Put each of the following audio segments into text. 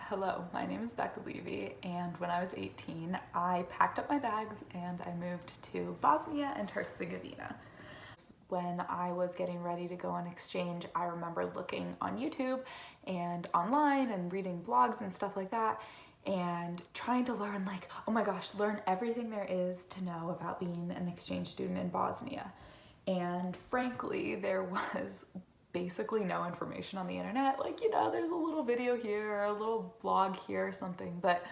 Hello, my name is Becca Levy, and when I was 18, I packed up my bags and I moved to Bosnia and Herzegovina. When I was getting ready to go on exchange, I remember looking on YouTube and online and reading blogs and stuff like that and trying to learn, like, oh my gosh, learn everything there is to know about being an exchange student in Bosnia. And frankly, there was basically no information on the internet. Like, there's a little video here, a little blog here or something, but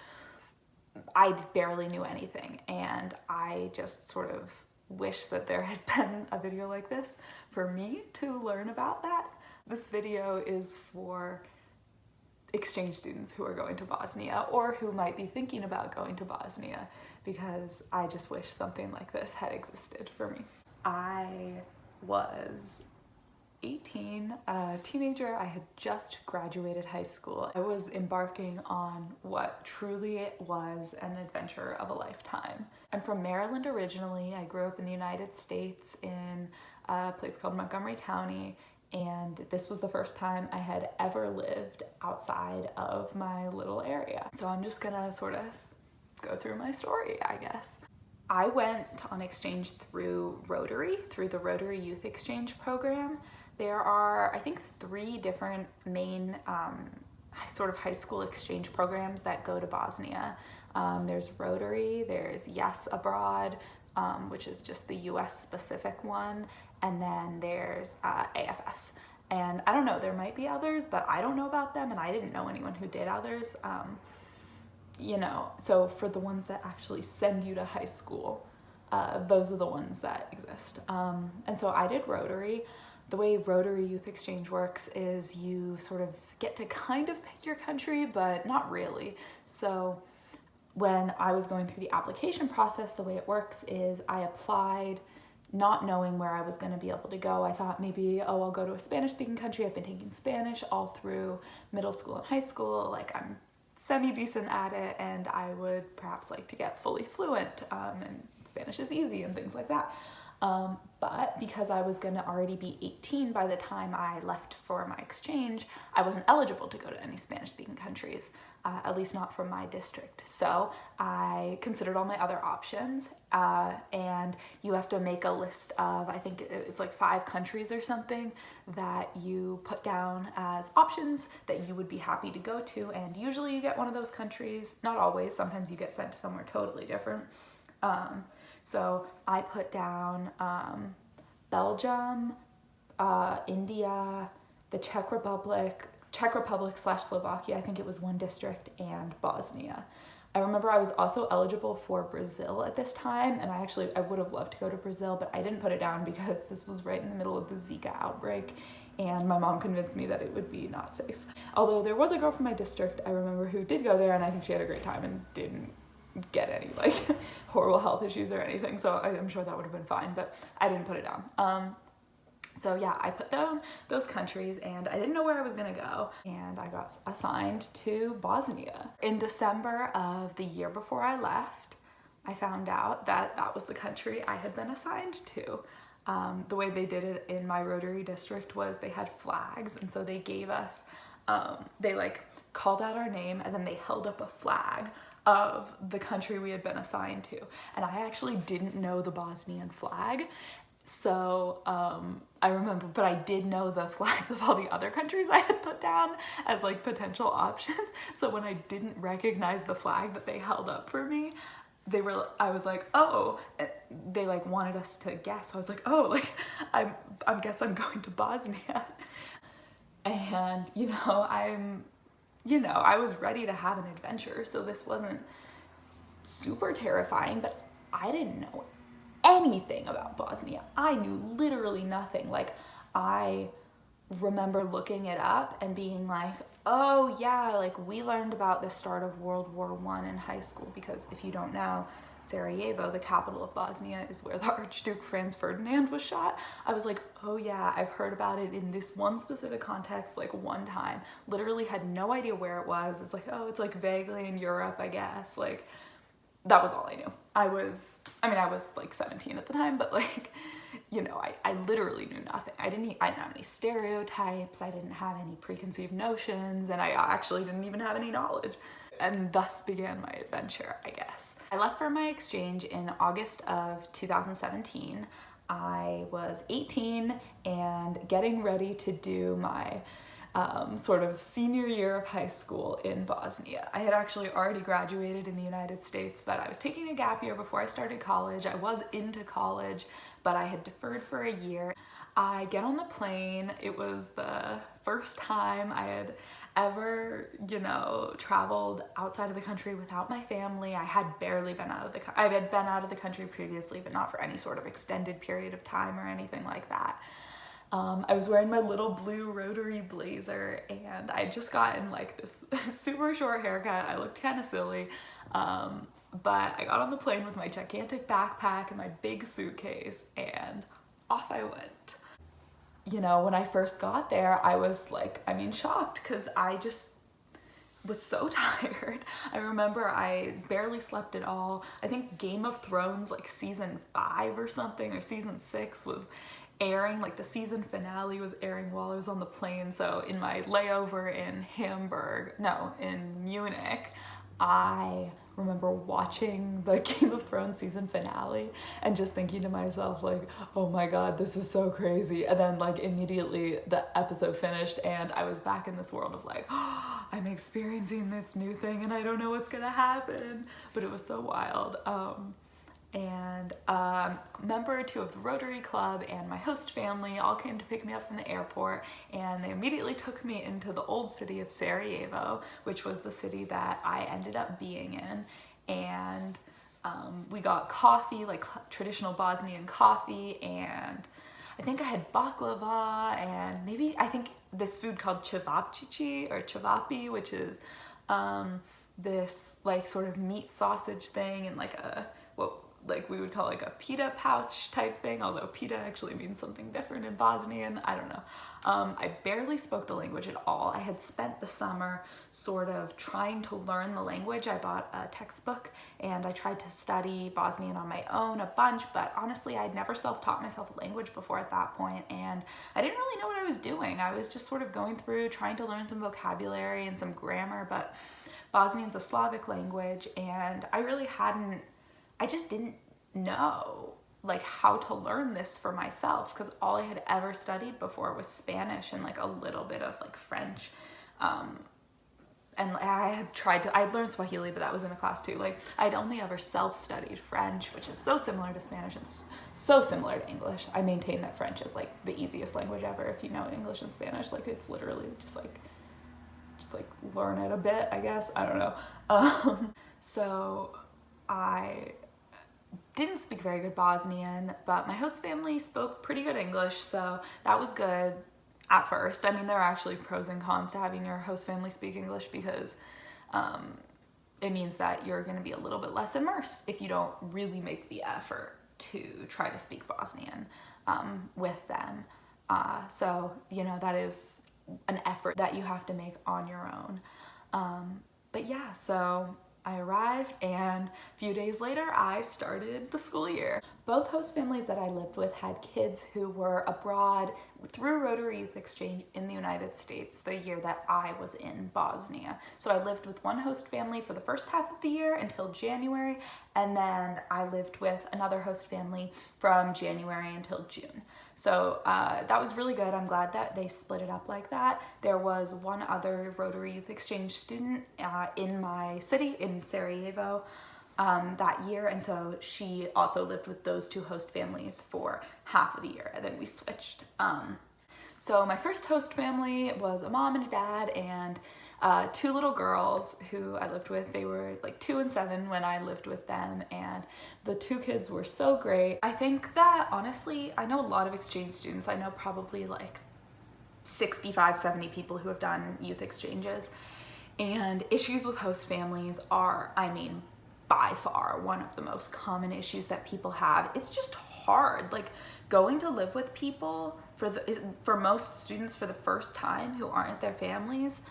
I barely knew anything. And I just sort of wish that there had been a video like this for me to learn about that. This video is for exchange students who are going to Bosnia or who might be thinking about going to Bosnia, because I just wish something like this had existed for me. I was 18, a teenager. I had just graduated high school. I was embarking on what truly was an adventure of a lifetime. I'm from Maryland originally. I grew up in the United States in a place called Montgomery County, and this was the first time I had ever lived outside of my little area. So I'm just gonna sort of go through my story, I guess. I went on exchange through the Rotary Youth Exchange Program. There are, I think, 3 different main sort of high school exchange programs that go to Bosnia. There's Rotary, there's Yes Abroad, which is just the US specific one, and then there's AFS. And I don't know, there might be others, but I don't know about them, and I didn't know anyone who did others. So for the ones that actually send you to high school, those are the ones that exist. And so I did Rotary. The way Rotary Youth Exchange works is you sort of get to kind of pick your country, but not really. So when I was going through the application process, the way it works is I applied not knowing where I was going to be able to go. I thought maybe, I'll go to a Spanish-speaking country. I've been taking Spanish all through middle school and high school. Like, I'm semi-decent at it, and I would perhaps like to get fully fluent, and Spanish is easy and things like that. But because I was going to already be 18 by the time I left for my exchange, I wasn't eligible to go to any Spanish-speaking countries, at least not from my district. So I considered all my other options, and you have to make a list of, I think it's like 5 countries or something that you put down as options that you would be happy to go to, and usually you get one of those countries. Not always, sometimes you get sent to somewhere totally different. So I put down Belgium, India, the Czech Republic / Slovakia, I think it was one district, and Bosnia. I remember I was also eligible for Brazil at this time, and I would have loved to go to Brazil, but I didn't put it down because this was right in the middle of the Zika outbreak, and my mom convinced me that it would be not safe. Although there was a girl from my district, I remember, who did go there, and I think she had a great time and didn't get any horrible health issues or anything, so I'm sure that would have been fine, but I didn't put it down. So yeah, I put down those countries, and I didn't know where I was gonna go, and I got assigned to Bosnia. In December of the year before I left, I found out that that was the country I had been assigned to. The way they did it in my Rotary district was they had flags, and so they gave us, they called out our name, and then they held up a flag of the country we had been assigned to. And I actually didn't know the Bosnian flag. So I remember, but I did know the flags of all the other countries I had put down as potential options. So when I didn't recognize the flag that they held up for me, I was like, oh, they wanted us to guess. So I was like, oh, I guess I'm going to Bosnia. And, I was ready to have an adventure, so this wasn't super terrifying, but I didn't know anything about Bosnia. I knew literally nothing. I remember looking it up and being like, oh yeah, we learned about the start of World War I in high school, because if you don't know, Sarajevo, the capital of Bosnia, is where the Archduke Franz Ferdinand was shot. I was like, oh yeah, I've heard about it in this one specific context, one time. Literally had no idea where it was. It's it's vaguely in Europe, I guess. That was all I knew. I was 17 at the time, but I literally knew nothing. I didn't have any stereotypes, I didn't have any preconceived notions, and I actually didn't even have any knowledge. And thus began my adventure, I guess. I left for my exchange in August of 2017. I was 18 and getting ready to do my sort of senior year of high school in Bosnia. I had actually already graduated in the United States, but I was taking a gap year before I started college. I was into college, but I had deferred for a year. I get on the plane. It was the first time I had ever, traveled outside of the country without my family. I had barely been out of the country. I had been out of the country previously, but not for any sort of extended period of time or anything like that. I was wearing my little blue rotary blazer, and I had just gotten like this super short haircut. I looked kind of silly, but I got on the plane with my gigantic backpack and my big suitcase, and off I went. When I first got there, I was shocked, because I just was so tired. I remember I barely slept at all. I think Game of Thrones, season 5 or something, or season 6 was airing, the season finale was airing while I was on the plane. So in my layover in in Munich, I remember watching the Game of Thrones season finale and just thinking to myself, oh my God, this is so crazy. And then immediately the episode finished and I was back in this world of I'm experiencing this new thing and I don't know what's gonna happen. But it was so wild. And a member or two of the Rotary Club and my host family all came to pick me up from the airport, and they immediately took me into the old city of Sarajevo, which was the city that I ended up being in. And we got coffee, traditional Bosnian coffee, and I think I had baklava, and I think this food called cevapcici or cevapi, which is this sort of meat sausage thing, and we would call a pita pouch type thing, although pita actually means something different in Bosnian. I don't know. I barely spoke the language at all. I had spent the summer sort of trying to learn the language. I bought a textbook and I tried to study Bosnian on my own a bunch, but honestly, I'd never self-taught myself a language before at that point, and I didn't really know what I was doing. I was just sort of going through, trying to learn some vocabulary and some grammar, but Bosnian's a Slavic language, and I just didn't know how to learn this for myself, because all I had ever studied before was Spanish and a little bit of French. And I'd learned Swahili, but that was in a class too. I'd only ever self-studied French, which is so similar to Spanish and so similar to English. I maintain that French is the easiest language ever if you know English and Spanish. It's literally just learn it a bit, I guess. I don't know. So I didn't speak very good Bosnian, but my host family spoke pretty good English, so that was good at first. There are actually pros and cons to having your host family speak English, because it means that you're going to be a little bit less immersed if you don't really make the effort to try to speak Bosnian with them. So, that is an effort that you have to make on your own. But yeah, so I arrived, and a few days later I started the school year. Both host families that I lived with had kids who were abroad through Rotary Youth Exchange in the United States the year that I was in Bosnia. So I lived with one host family for the first half of the year until January, and then I lived with another host family from January until June. So that was really good. I'm glad that they split it up like that. There was one other Rotary Youth Exchange student in my city, in Sarajevo, that year, and so she also lived with those two host families for half of the year, and then we switched. So my first host family was a mom and a dad and two little girls who I lived with. They were 2 and 7 when I lived with them, and the two kids were so great. I think that honestly, I know a lot of exchange students. I know probably 65, 70 people who have done youth exchanges, and issues with host families are, by far one of the most common issues that people have. It's just hard, going to live with people for most students for the first time who aren't their families.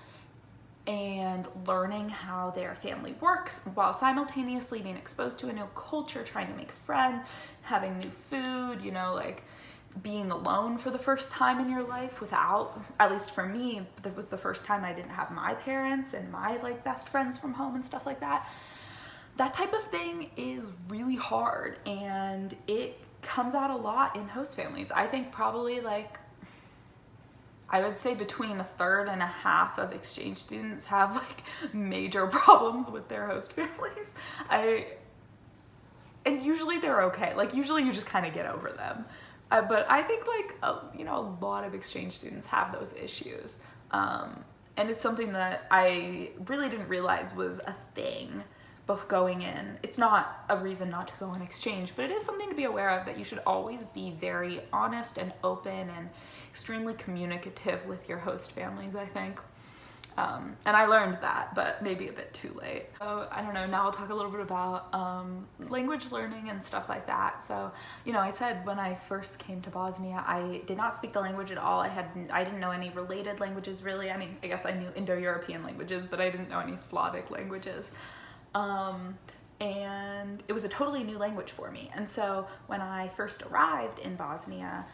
and learning how their family works while simultaneously being exposed to a new culture, trying to make friends, having new food, you know, like being alone for the first time in your life without, at least for me, that was the first time I didn't have my parents and my like best friends from home and stuff like that. That type of thing is really hard, and it comes out a lot in host families. I think probably like, I would say between a third and a half of exchange students have like major problems with their host families. And usually they're okay. Like usually you just kind of get over them. But I think like, you know, a lot of exchange students have those issues. And it's something that I really didn't realize was a thing both going in. It's not a reason not to go on exchange, but it is something to be aware of, that you should always be very honest and open and extremely communicative with your host families, I think. And I learned that, but maybe a bit too late. So I don't know, now I'll talk a little bit about language learning and stuff like that. So, you know, I said when I first came to Bosnia, I did not speak the language at all. I didn't know any related languages really. I mean, I guess I knew Indo-European languages, but I didn't know any Slavic languages. And it was a totally new language for me. And so when I first arrived in Bosnia,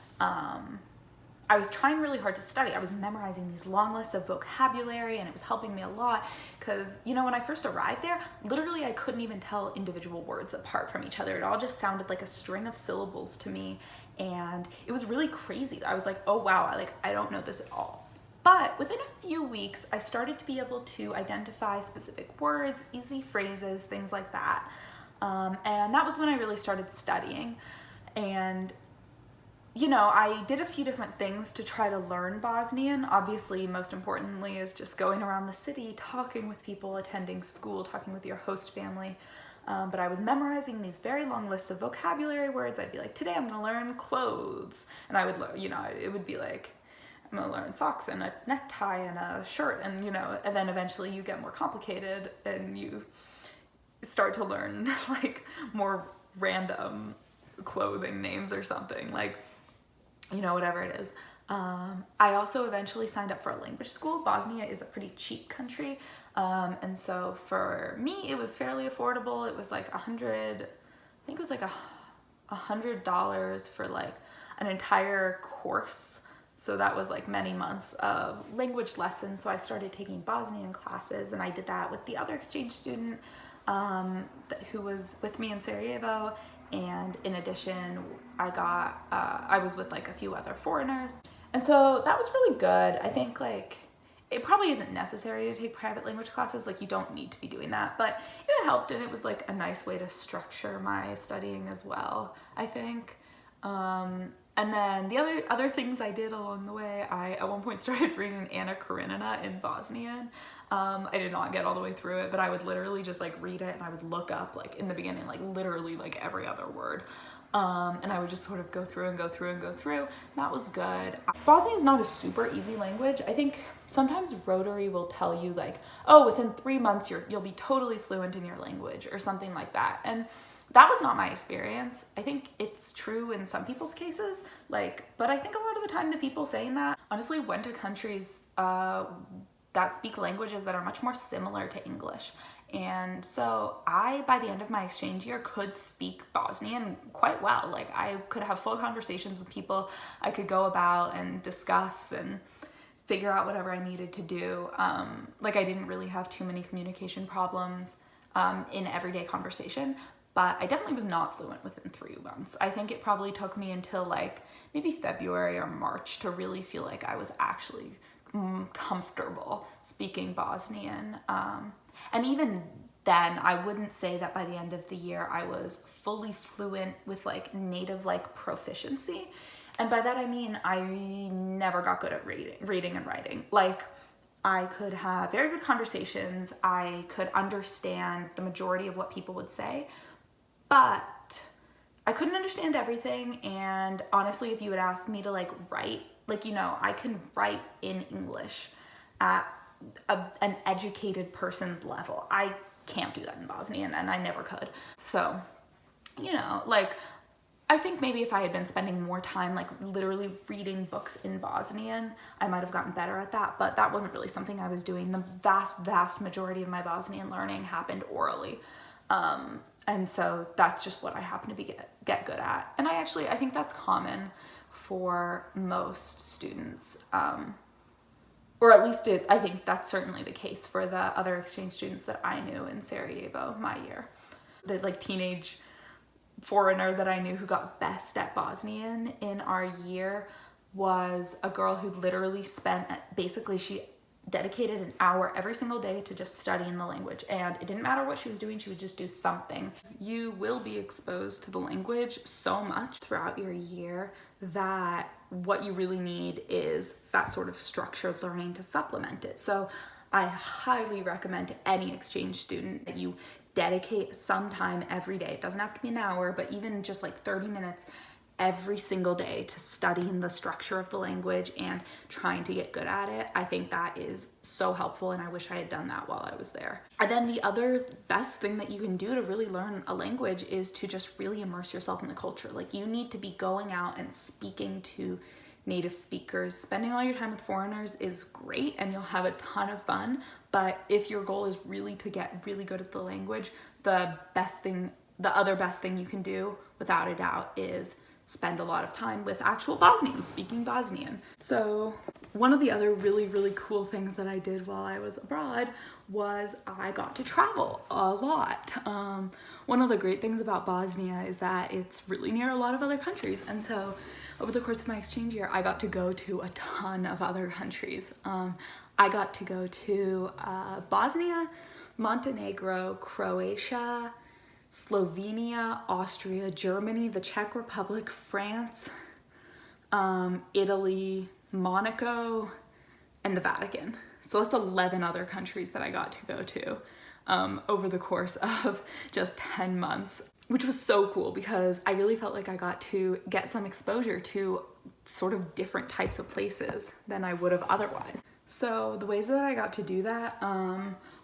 I was trying really hard to study. I was memorizing these long lists of vocabulary, and it was helping me a lot because, you know, when I first arrived there, literally I couldn't even tell individual words apart from each other. It all just sounded like a string of syllables to me, and it was really crazy. I was like, oh wow, I don't know this at all. But within a few weeks, I started to be able to identify specific words, easy phrases, things like that. And that was when I really started studying. And you know, I did a few different things to try to learn Bosnian. Obviously, most importantly is just going around the city, talking with people, attending school, talking with your host family. But I was memorizing these very long lists of vocabulary words. I'd be like, today I'm gonna learn clothes. And I would, you know, it would be like, I'm gonna learn socks and a necktie and a shirt, and you know, and then eventually you get more complicated and you start to learn like more random clothing names or something, like, you know, whatever it is. I also eventually signed up for a language school. Bosnia is a pretty cheap country. And so for me, it was fairly affordable. It was like $100 for like an entire course. So that was like many months of language lessons. So I started taking Bosnian classes, and I did that with the other exchange student who was with me in Sarajevo. And in addition, I was with like a few other foreigners. And so that was really good. I think like, it probably isn't necessary to take private language classes. Like you don't need to be doing that, but it helped, and it was like a nice way to structure my studying as well, I think. And then the other things I did along the way, I at one point started reading Anna Karenina in Bosnian. I did not get all the way through it, but I would literally just like read it, and I would look up like in the beginning, like literally like every other word. And I would just sort of go through and go through and go through. That was good. Bosnian is not a super easy language. I think sometimes Rotary will tell you like, oh, within 3 months you'll be totally fluent in your language or something like that. And that was not my experience. I think it's true in some people's cases, but I think a lot of the time the people saying that honestly went to countries that speak languages that are much more similar to English. And so I, by the end of my exchange year, could speak Bosnian quite well. Like I could have full conversations with people. I could go about and discuss and figure out whatever I needed to do. Like I didn't really have too many communication problems in everyday conversation. But I definitely was not fluent within 3 months. I think it probably took me until like maybe February or March to really feel like I was actually comfortable speaking Bosnian. And even then, I wouldn't say that by the end of the year I was fully fluent with like native like proficiency. And by that I mean I never got good at reading and writing. Like I could have very good conversations. I could understand the majority of what people would say, but I couldn't understand everything. And honestly, if you would ask me to like write, like, you know, I can write in English at an educated person's level. I can't do that in Bosnian, and I never could. So, you know, like I think maybe if I had been spending more time like literally reading books in Bosnian, I might have gotten better at that, but that wasn't really something I was doing. The vast majority of my Bosnian learning happened orally. And so that's just what I happen to get good at. And I think that's common for most students. Or at least I think that's certainly the case for the other exchange students that I knew in Sarajevo my year. The like teenage foreigner that I knew who got best at Bosnian in our year was a girl who literally she dedicated an hour every single day to just studying the language, and it didn't matter what she was doing, she would just do something. You will be exposed to the language so much throughout your year that what you really need is that sort of structured learning to supplement it. So I highly recommend to any exchange student that you dedicate some time every day. It doesn't have to be an hour, but even just like 30 minutes every single day to studying the structure of the language and trying to get good at it. I think that is so helpful, and I wish I had done that while I was there. And then the other best thing that you can do to really learn a language is to just really immerse yourself in the culture. Like, you need to be going out and speaking to native speakers. Spending all your time with foreigners is great and you'll have a ton of fun, but if your goal is really to get really good at the language, the other best thing you can do, without a doubt, is spend a lot of time with actual Bosnians speaking Bosnian. So one of the other really cool things that I did while I was abroad was I got to travel a lot. One of the great things about Bosnia is that it's really near a lot of other countries, and so over the course of my exchange year, I got to go to a ton of other countries. I got to go to Bosnia, Montenegro, Croatia, Slovenia, Austria, Germany, the Czech Republic, France, Italy, Monaco, and the Vatican. So that's 11 other countries that I got to go to over the course of just 10 months, which was so cool because I really felt like I got to get some exposure to sort of different types of places than I would have otherwise. So the ways that I got to do that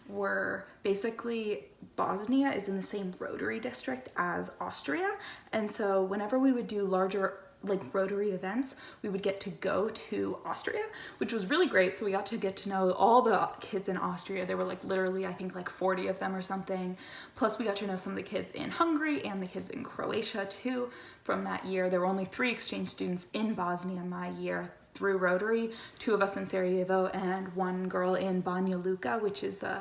were basically, Bosnia is in the same Rotary district as Austria, and so whenever we would do larger like Rotary events, we would get to go to Austria, which was really great. So we got to get to know all the kids in Austria. There were like literally, I think like 40 of them or something. Plus we got to know some of the kids in Hungary and the kids in Croatia too from that year. There were only 3 exchange students in Bosnia my year through Rotary, 2 of us in Sarajevo and 1 girl in Banja Luka, which is the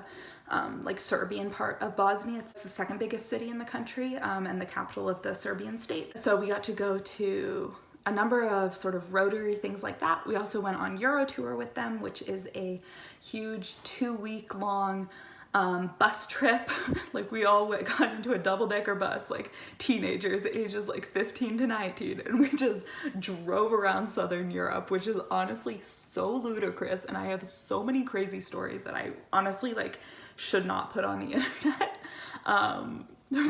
like Serbian part of Bosnia. It's the 2nd biggest city in the country and the capital of the Serbian state. So we got to go to a number of sort of Rotary things like that. We also went on Euro tour with them, which is a huge 2-week long bus trip. Like we all got into a double-decker bus, like teenagers ages like 15 to 19, and we just drove around Southern Europe, which is honestly so ludicrous, and I have so many crazy stories that I honestly like should not put on the internet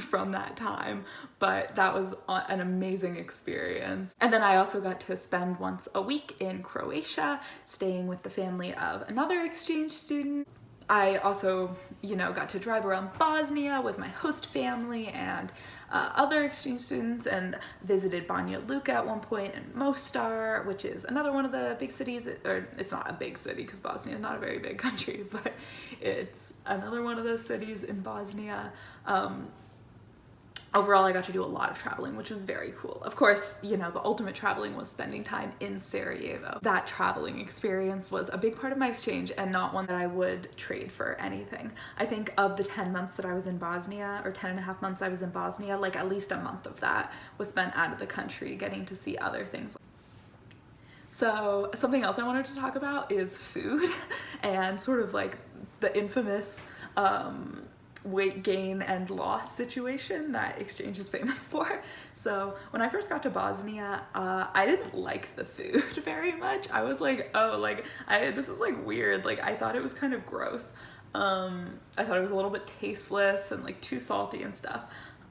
from that time, but that was an amazing experience. And then I also got to spend once a week in Croatia, staying with the family of another exchange student. I also, got to drive around Bosnia with my host family and other exchange students, and visited Banja Luka at one point, and Mostar, which is another one of the big cities, or it's not a big city because Bosnia is not a very big country, but it's another one of those cities in Bosnia. Overall, I got to do a lot of traveling, which was very cool. Of course, the ultimate traveling was spending time in Sarajevo. That traveling experience was a big part of my exchange and not one that I would trade for anything. I think of the 10 months that I was in Bosnia, or 10 and a half months I was in Bosnia, like at least a month of that was spent out of the country getting to see other things. So something else I wanted to talk about is food and sort of like the infamous weight gain and loss situation that exchange is famous for. So when I first got to Bosnia, I didn't like the food very much. I was like, this is like weird. Like I thought it was kind of gross. I thought it was a little bit tasteless and like too salty and stuff.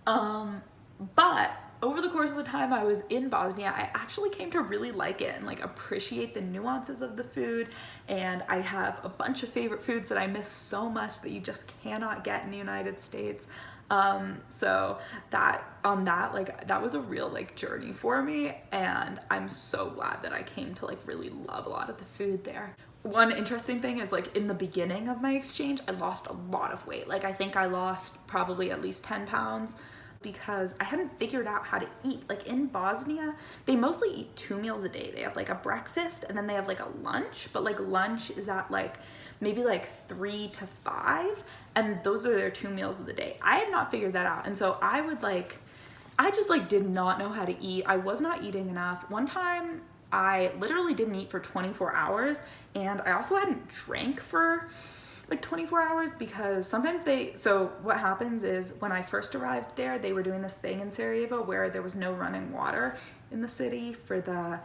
But over the course of the time I was in Bosnia, I actually came to really like it and like appreciate the nuances of the food. And I have a bunch of favorite foods that I miss so much that you just cannot get in the United States. So that was a real like journey for me, and I'm so glad that I came to like really love a lot of the food there. One interesting thing is like in the beginning of my exchange, I lost a lot of weight. Like I think I lost probably at least 10 pounds because I hadn't figured out how to eat. Like in Bosnia, they mostly eat 2 meals a day. They have like a breakfast and then they have like a lunch, but like lunch is at like maybe like 3 to 5, and those are their 2 meals of the day. I had not figured that out, and so I just like did not know how to eat. I was not eating enough. One time I literally didn't eat for 24 hours, and I also hadn't drank for like 24 hours because sometimes so what happens is when I first arrived there, they were doing this thing in Sarajevo where there was no running water in the city for the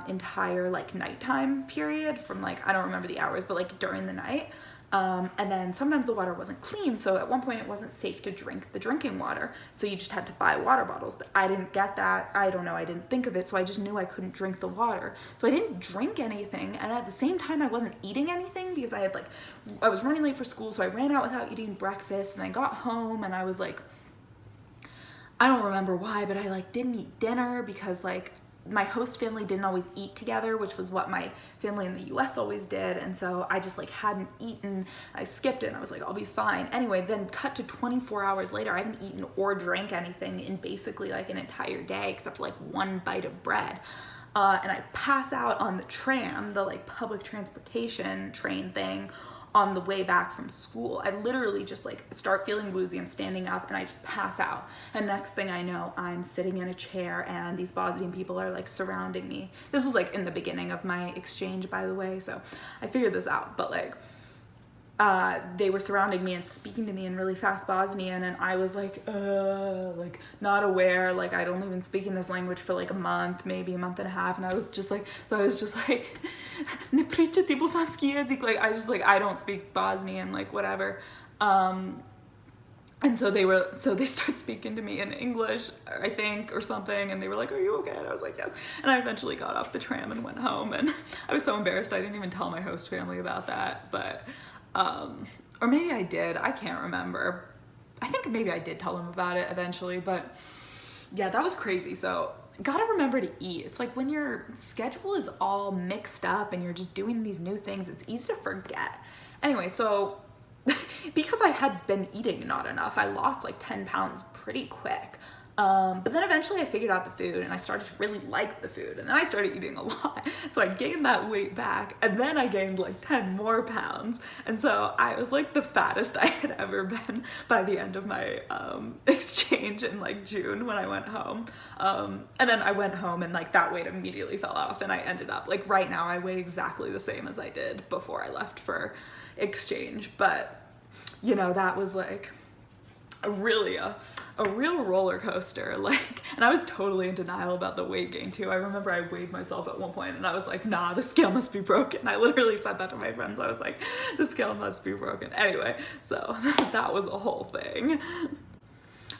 entire like nighttime period from like, I don't remember the hours, but like during the night. And then sometimes the water wasn't clean. So at one point it wasn't safe to drink the drinking water. So you just had to buy water bottles, but I didn't get that. I don't know. I didn't think of it. So I just knew I couldn't drink the water. So I didn't drink anything. And at the same time, I wasn't eating anything because I was running late for school. So I ran out without eating breakfast, and I got home and I was like, I don't remember why, but I like didn't eat dinner because like my host family didn't always eat together, which was what my family in the US always did. And so I just like hadn't eaten. I skipped it and I was like, I'll be fine. Anyway, then cut to 24 hours later, I haven't eaten or drank anything in basically like an entire day except for like one bite of bread. And I pass out on the tram, the like public transportation train thing, on the way back from school. I literally just like start feeling woozy. I'm standing up and I just pass out. And next thing I know, I'm sitting in a chair and these Bosnian people are like surrounding me. This was like in the beginning of my exchange, by the way. So I figured this out, but like, they were surrounding me and speaking to me in really fast Bosnian, and I was like not aware, like I'd only been speaking this language for like a month, maybe a month and a half, and I was just like ne pričati bosanski jezik, like I don't speak Bosnian, like whatever. And so they start speaking to me in English, I think, or something, and they were like, are you okay? And I was like, yes. And I eventually got off the tram and went home, and I was so embarrassed I didn't even tell my host family about that, but or maybe I did, I can't remember. I think maybe I did tell them about it eventually, but yeah, that was crazy. So gotta remember to eat. It's like when your schedule is all mixed up and you're just doing these new things, it's easy to forget. Anyway, so because I had been eating not enough, I lost like 10 pounds pretty quick. But then eventually I figured out the food and I started to really like the food, and then I started eating a lot. So I gained that weight back, and then I gained like 10 more pounds. And so I was like the fattest I had ever been by the end of my exchange in like June when I went home. And then I went home and like that weight immediately fell off, and I ended up like right now I weigh exactly the same as I did before I left for exchange. But you know, that was like a real roller coaster, like, and I was totally in denial about the weight gain too. I remember I weighed myself at one point and I was like, nah, the scale must be broken. I literally said that to my friends. I was like, the scale must be broken. Anyway, so that was a whole thing.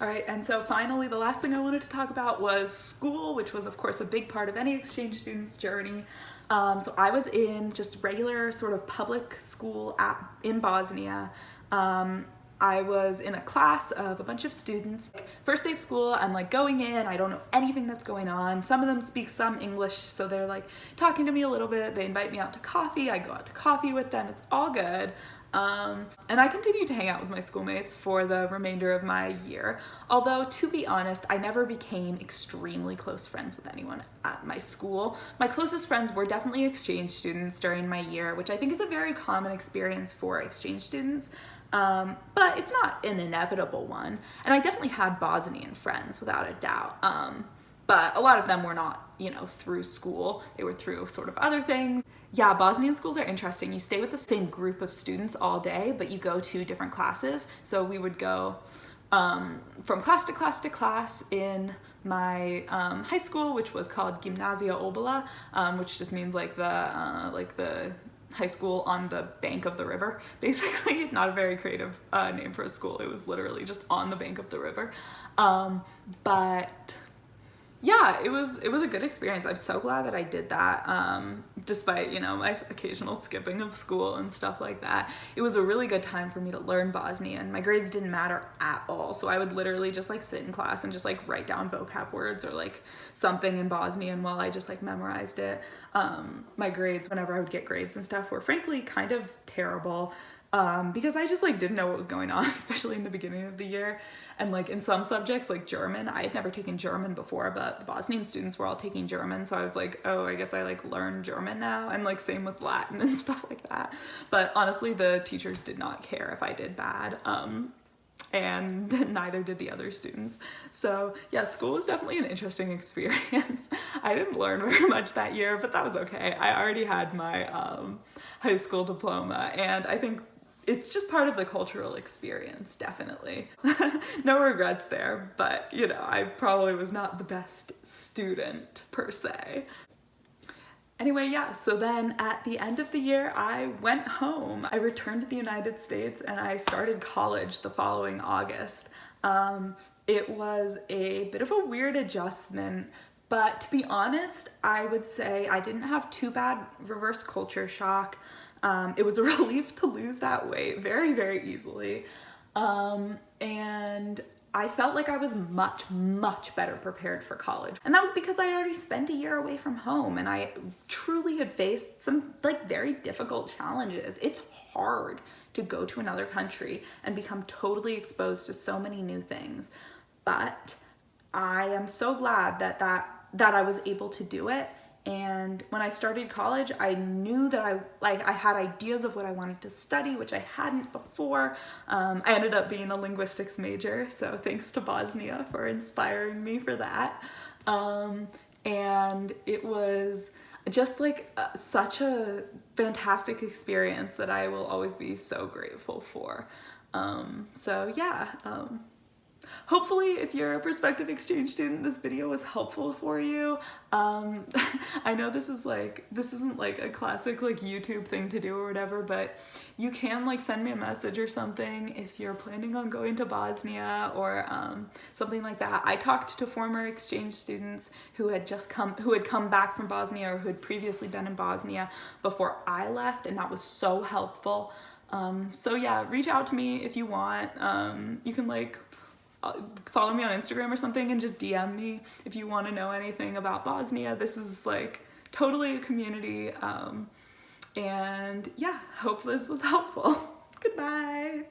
All right, and so finally, the last thing I wanted to talk about was school, which was of course a big part of any exchange student's journey. So I was in just regular sort of public school in Bosnia. I was in a class of a bunch of students. First day of school, I'm like going in, I don't know anything that's going on. Some of them speak some English, so they're like talking to me a little bit. They invite me out to coffee, I go out to coffee with them, it's all good. And I continued to hang out with my schoolmates for the remainder of my year. Although, to be honest, I never became extremely close friends with anyone at my school. My closest friends were definitely exchange students during my year, which I think is a very common experience for exchange students. But it's not an inevitable one. And I definitely had Bosnian friends, without a doubt. But a lot of them were not, you know, through school. They were through sort of other things. Yeah, Bosnian schools are interesting. You stay with the same group of students all day, but you go to different classes. So we would go from class to class to class in my high school, which was called Gimnazija Obala, which just means like the high school on the bank of the river, basically. Not a very creative name for a school. It was literally just on the bank of the river. But Yeah, it was a good experience. I'm so glad that I did that. Despite, you know, my occasional skipping of school and stuff like that. It was a really good time for me to learn Bosnian. My grades didn't matter at all. So I would literally just like sit in class and just like write down vocab words or like something in Bosnian while I just like memorized it. My grades, whenever I would get grades and stuff, were frankly kind of terrible. Because I just like didn't know what was going on, especially in the beginning of the year. And like in some subjects like German, I had never taken German before, but the Bosnian students were all taking German. So I was like, oh, I guess I like learn German now. And like same with Latin and stuff like that. But honestly, the teachers did not care if I did bad. And neither did the other students. So yeah, school was definitely an interesting experience. I didn't learn very much that year, but that was okay. I already had my high school diploma, and I think it's just part of the cultural experience, definitely. No regrets there, but you know, I probably was not the best student per se. Anyway, yeah, so then at the end of the year, I went home. I returned to the United States and I started college the following August. It was a bit of a weird adjustment, but to be honest, I would say I didn't have too bad reverse culture shock. It was a relief to lose that weight very, very easily. And I felt like I was much, much better prepared for college. And that was because I had already spent a year away from home and I truly had faced some like very difficult challenges. It's hard to go to another country and become totally exposed to so many new things. But I am so glad that I was able to do it. And when I started college, I knew that I had ideas of what I wanted to study, which I hadn't before. I ended up being a linguistics major, so thanks to Bosnia for inspiring me for that. And it was just like such a fantastic experience that I will always be so grateful for. So yeah. Hopefully, if you're a prospective exchange student, this video was helpful for you. I know this isn't like a classic like YouTube thing to do or whatever, but you can like send me a message or something if you're planning on going to Bosnia or something like that. I talked to former exchange students who had come back from Bosnia or who had previously been in Bosnia before I left, and that was so helpful. So yeah, reach out to me if you want. You can like follow me on Instagram or something and just DM me if you want to know anything about Bosnia. This is like totally a community. And yeah, hope this was helpful. Goodbye.